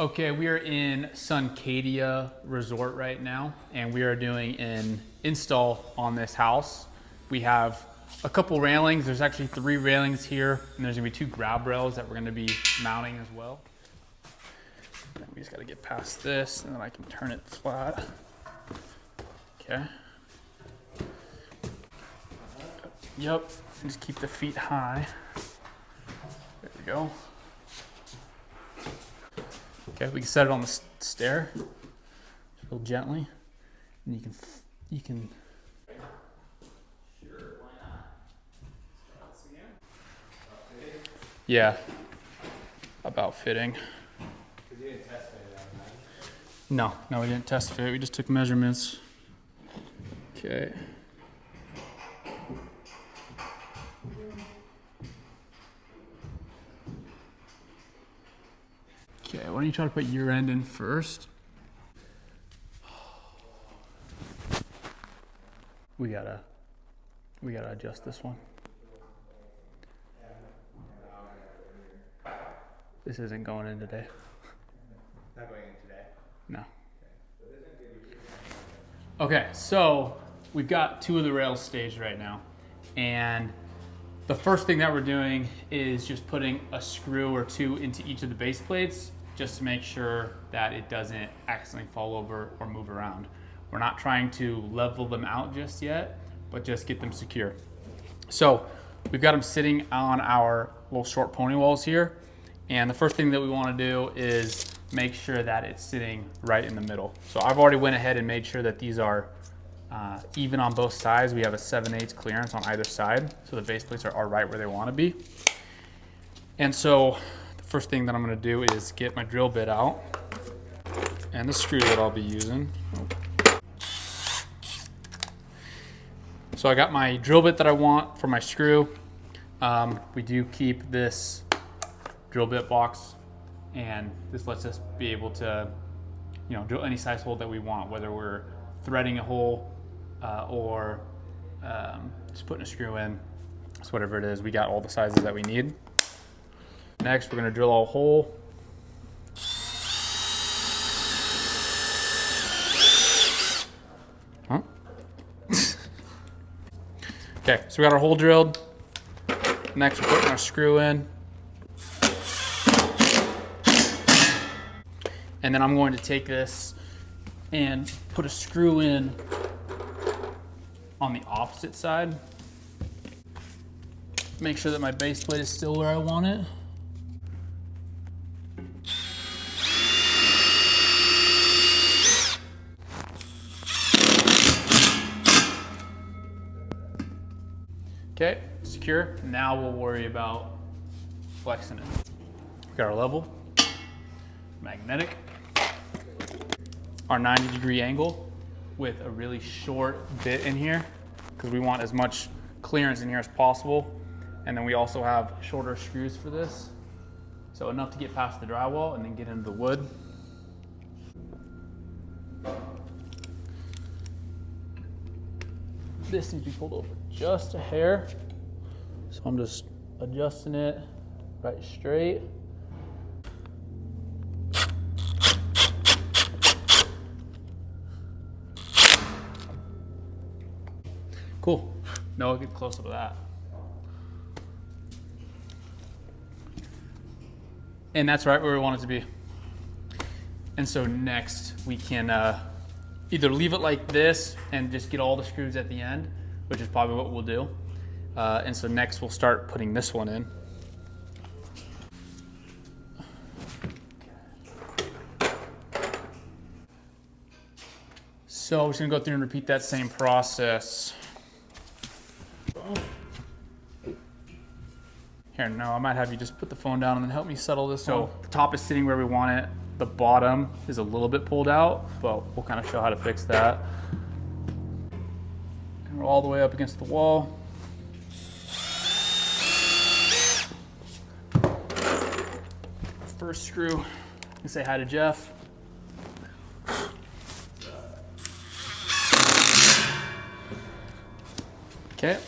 Okay, we are in Suncadia Resort right now, and we are doing an install on this house. We have a couple railings. There's actually 3 railings here, and there's gonna be 2 grab rails that we're gonna be mounting as well. And we just gotta get past this, and then I can turn it flat. Okay. Yep, and just keep the feet high. There we go. Okay, we can set it on the stair, real gently, and you can. Sure, why not? Yeah, about fitting. You didn't test fit it out, right? No, we didn't test fit. We just took measurements. Okay. Okay, why don't you try to put your end in first? We gotta adjust this one. This isn't going in today. Not going in today? No. Okay, so we've got 2 of the rails staged right now. And the first thing that we're doing is just putting a screw or 2 into each of the base plates, just to make sure that it doesn't accidentally fall over or move around. We're not trying to level them out just yet, but just get them secure. So we've got them sitting on our little short pony walls here. And the first thing that we want to do is make sure that it's sitting right in the middle. So I've already went ahead and made sure that these are even on both sides. We have a 7/8 clearance on either side, so the base plates are right where they want to be. And so the first thing that I'm going to do is get my drill bit out and the screw that I'll be using. So I got my drill bit that I want for my screw. We do keep this drill bit box, and this lets us be able to, drill any size hole that we want, whether we're threading a hole or just putting a screw in. So whatever it is, we got all the sizes that we need. Next, we're going to drill a hole. Huh? Okay, so we got our hole drilled. Next, we're putting our screw in. And then I'm going to take this and put a screw in on the opposite side. Make sure that my base plate is still where I want it. Okay, secure. Now we'll worry about flexing it. We got our level, magnetic, our 90-degree angle with a really short bit in here because we want as much clearance in here as possible. And then we also have shorter screws for this. So enough to get past the drywall and then get into the wood. This needs to be pulled over just a hair. So I'm just adjusting it right straight. Cool. Now we'll get closer to that. And that's right where we want it to be. And so next we can either leave it like this and just get all the screws at the end, which is probably what we'll do. And so next we'll start putting this one in. So we're just gonna go through and repeat that same process. Here, no, I might have you just put the phone down and then help me settle this. So the top is sitting where we want it. The bottom is a little bit pulled out, but we'll kind of show how to fix that. And we're all the way up against the wall. First screw, and say hi to Jeff. Okay,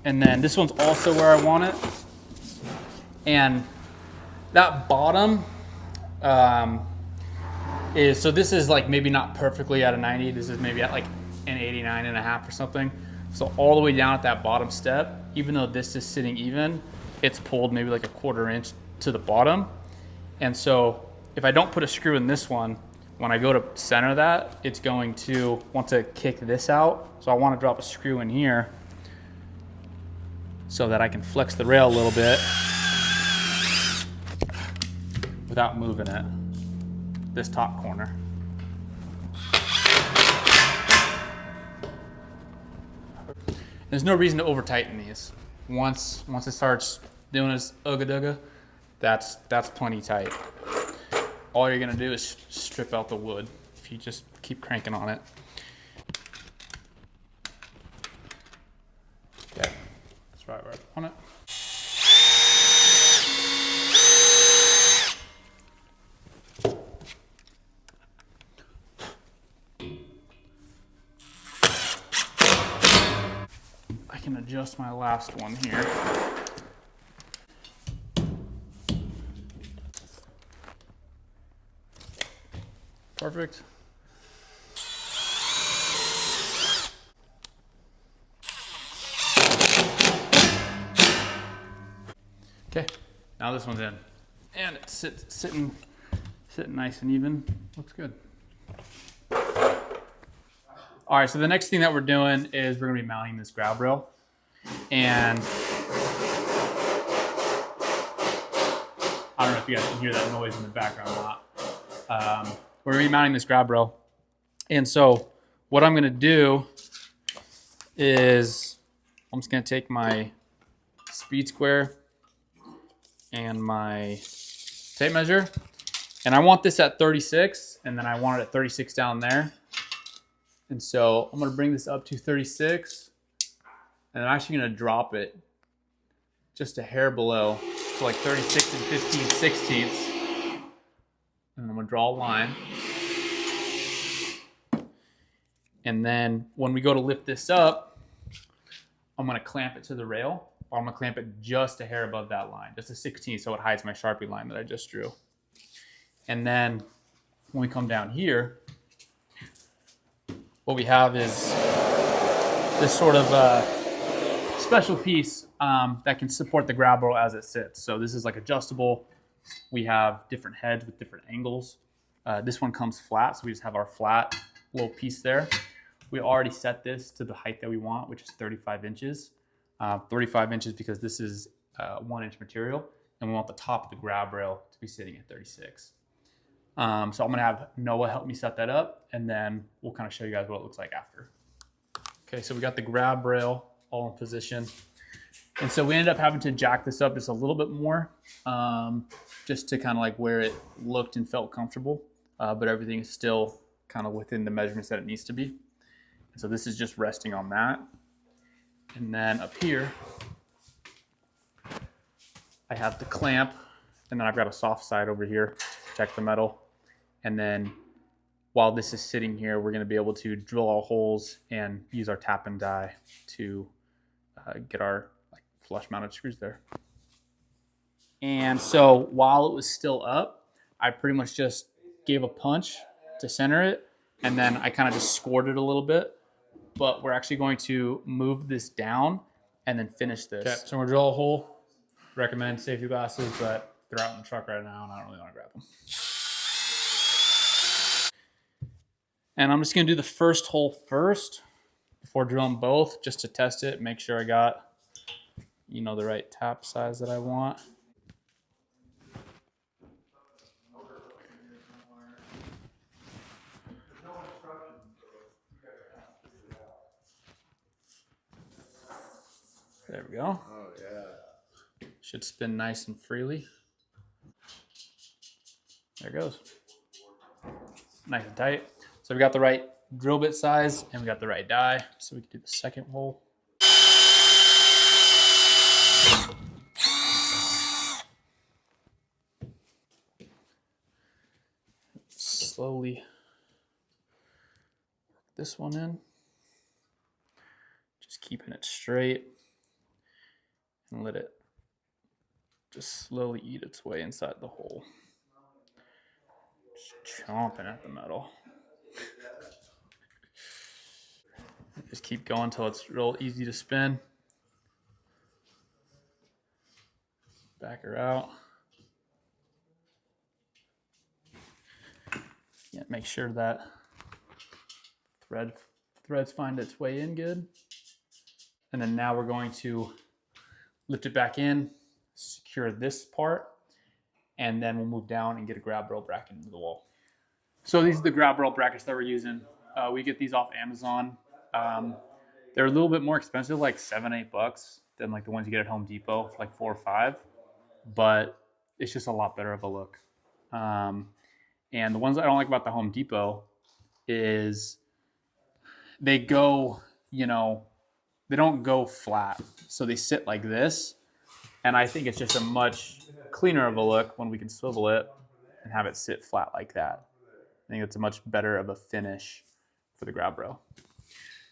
and then this one's also where I want it. And that bottom is, so this is like maybe not perfectly at a 90. This is maybe at like an 89.5 or something. So all the way down at that bottom step, even though this is sitting even, it's pulled maybe like a 1/4 inch to the bottom. And so if I don't put a screw in this one, when I go to center that, it's going to want to kick this out. So I want to drop a screw in here so that I can flex the rail a little bit without moving it, this top corner. There's no reason to over tighten these. Once it starts doing this ugga dugga, that's plenty tight. All you're gonna do is strip out the wood if you just keep cranking on it. Okay, that's right where I want it. I can adjust my last one here. Perfect. Okay, now this one's in. And it's sitting nice and even. Looks good. All right, so the next thing that we're doing is we're gonna be mounting this grab rail. And I don't know if you guys can hear that noise in the background or not. We're gonna be mounting this grab rail. And so what I'm gonna do is I'm just gonna take my speed square and my tape measure. And I want this at 36, and then I want it at 36 down there. And so I'm gonna bring this up to 36, and I'm actually gonna drop it just a hair below, so like 36 and 15/16. And I'm gonna draw a line. And then when we go to lift this up, I'm gonna clamp it to the rail, or I'm gonna clamp it just a hair above that line, just a 16, so it hides my Sharpie line that I just drew. And then when we come down here, what we have is this sort of special piece that can support the grab rail as it sits. So this is like adjustable. We have different heads with different angles. This one comes flat, so we just have our flat little piece there. We already set this to the height that we want, which is 35 inches. 35 inches because this is 1-inch material, and we want the top of the grab rail to be sitting at 36. So I'm gonna have Noah help me set that up, and then we'll kind of show you guys what it looks like after. Okay, so we got the grab rail all in position. And so we ended up having to jack this up just a little bit more, just to kind of like where it looked and felt comfortable, but everything is still kind of within the measurements that it needs to be. And so this is just resting on that. And then up here, I have the clamp, and then I've got a soft side over here to protect the metal. And then while this is sitting here, we're gonna be able to drill our holes and use our tap and die to get our flush mounted screws there. And so while it was still up, I pretty much just gave a punch to center it, and then I kind of just scored it a little bit. But we're actually going to move this down and then finish this. Okay, so we're gonna drill a hole. Recommend safety glasses, but they're out in the truck right now and I don't really want to grab them. And I'm just gonna do the first hole first before drilling both, just to test it, make sure I got, you know, the right tap size that I want. There we go. Oh, yeah. Should spin nice and freely. There it goes. Nice and tight. So we got the right drill bit size and we got the right die. So we can do the second hole. Slowly work this one in. Just keeping it straight and let it just slowly eat its way inside the hole. Just chomping at the metal. Just keep going until it's real easy to spin. Back her out. Yeah, make sure that threads find its way in good. And then now we're going to lift it back in, secure this part, and then we'll move down and get a grab rail bracket into the wall. So these are the grab rail brackets that we're using. We get these off Amazon. They're a little bit more expensive, like $7-8 than like the ones you get at Home Depot, like $4 or $5. But it's just a lot better of a look. And the ones I don't like about the Home Depot is they go, they don't go flat. So they sit like this. And I think it's just a much cleaner of a look when we can swivel it and have it sit flat like that. I think it's a much better of a finish for the grab rail.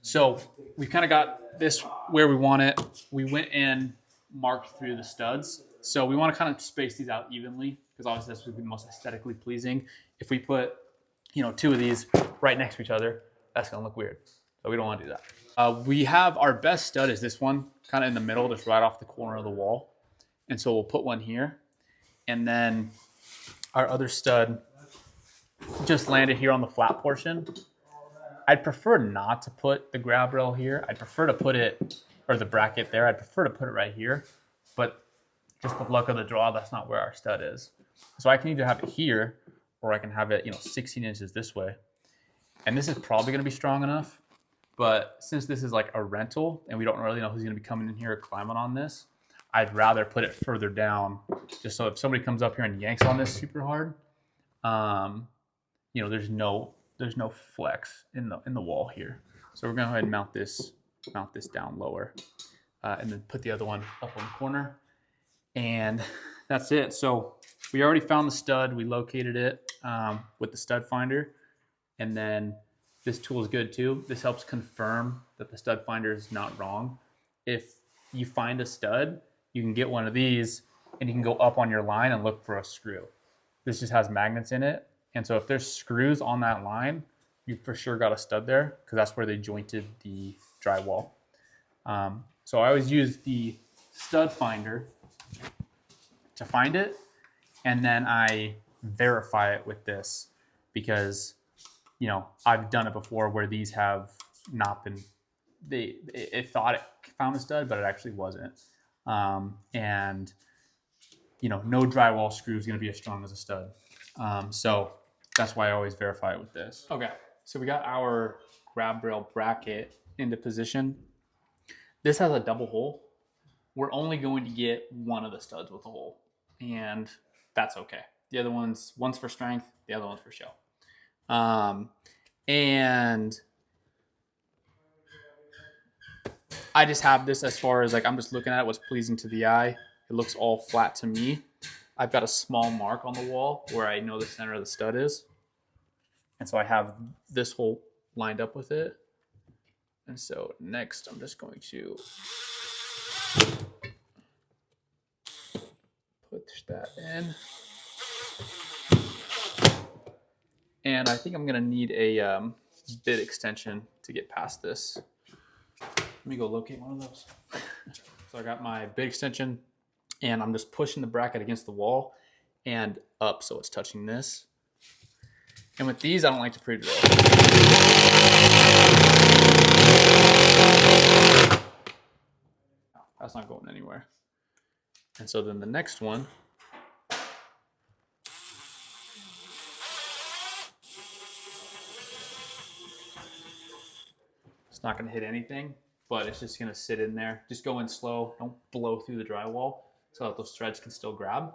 So we kind of got this where we want it. We went and marked through the studs. So we want to kind of space these out evenly because obviously that's what would be most aesthetically pleasing. If we put, two of these right next to each other, that's going to look weird. So we don't want to do that. We have our best stud is this one, kind of in the middle, just right off the corner of the wall. And so we'll put one here. And then our other stud just landed here on the flat portion. I'd prefer not to put the grab rail here. I'd prefer to put it, or the bracket there. I'd prefer to put it right here. But just the luck of the draw, that's not where our stud is. So I can either have it here, or I can have it, 16 inches this way. And this is probably going to be strong enough. But since this is like a rental, and we don't really know who's going to be coming in here or climbing on this, I'd rather put it further down, just so if somebody comes up here and yanks on this super hard, there's no flex in the wall here. So we're going to go ahead and mount this down lower, and then put the other one up on the corner. And that's it. So we already found the stud. We located it with the stud finder. And then this tool is good too. This helps confirm that the stud finder is not wrong. If you find a stud, you can get one of these and you can go up on your line and look for a screw. This just has magnets in it. And so if there's screws on that line, you for sure got a stud there because that's where they jointed the drywall. So I always use the stud finder to find it, and then I verify it with this because, I've done it before where these have not been, it thought it found a stud, but it actually wasn't. And, no drywall screw is going to be as strong as a stud. So that's why I always verify it with this. Okay, so we got our grab rail bracket into position. This has a double hole. We're only going to get one of the studs with a hole, and that's okay. The other one's for strength, the other one's for show. And I just have this as far as I'm just looking at it, what's pleasing to the eye. It looks all flat to me. I've got a small mark on the wall where I know the center of the stud is. And so I have this hole lined up with it. And so next I'm just going to put that in. And I think I'm going to need a bit extension to get past this. Let me go locate one of those. So I got my bit extension, and I'm just pushing the bracket against the wall and up so it's touching this. And with these, I don't like to pre-drill. That's not going anywhere. And so then the next one, it's not going to hit anything, but it's just going to sit in there. Just go in slow. Don't blow through the drywall so that those threads can still grab.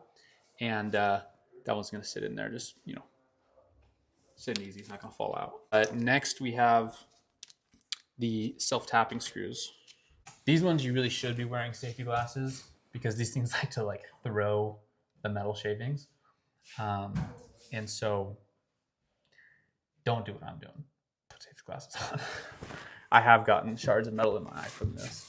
And that one's going to sit in there, just, sitting easy. It's not going to fall out. Next, we have the self-tapping screws. These ones, you really should be wearing safety glasses because these things like to throw the metal shavings. And so don't do what I'm doing. Put safety glasses on. I have gotten shards of metal in my eye from this.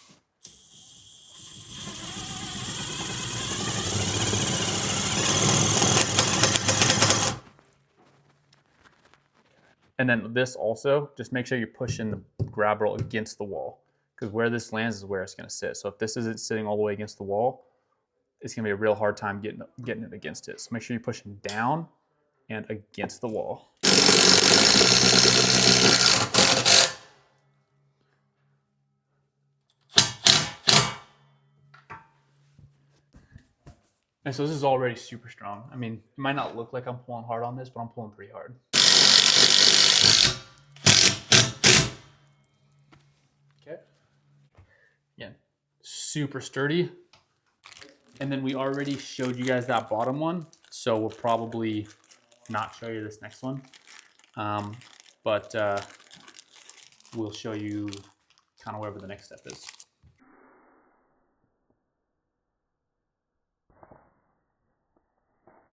And then this also, just make sure you're pushing the grab rail against the wall, because where this lands is where it's going to sit. So if this isn't sitting all the way against the wall, it's going to be a real hard time getting it against it. So make sure you're pushing down and against the wall. And so this is already super strong. I mean, it might not look like I'm pulling hard on this, but I'm pulling pretty hard. Okay. Again, super sturdy. And then we already showed you guys that bottom one, so we'll probably not show you this next one. But we'll show you kind of wherever the next step is.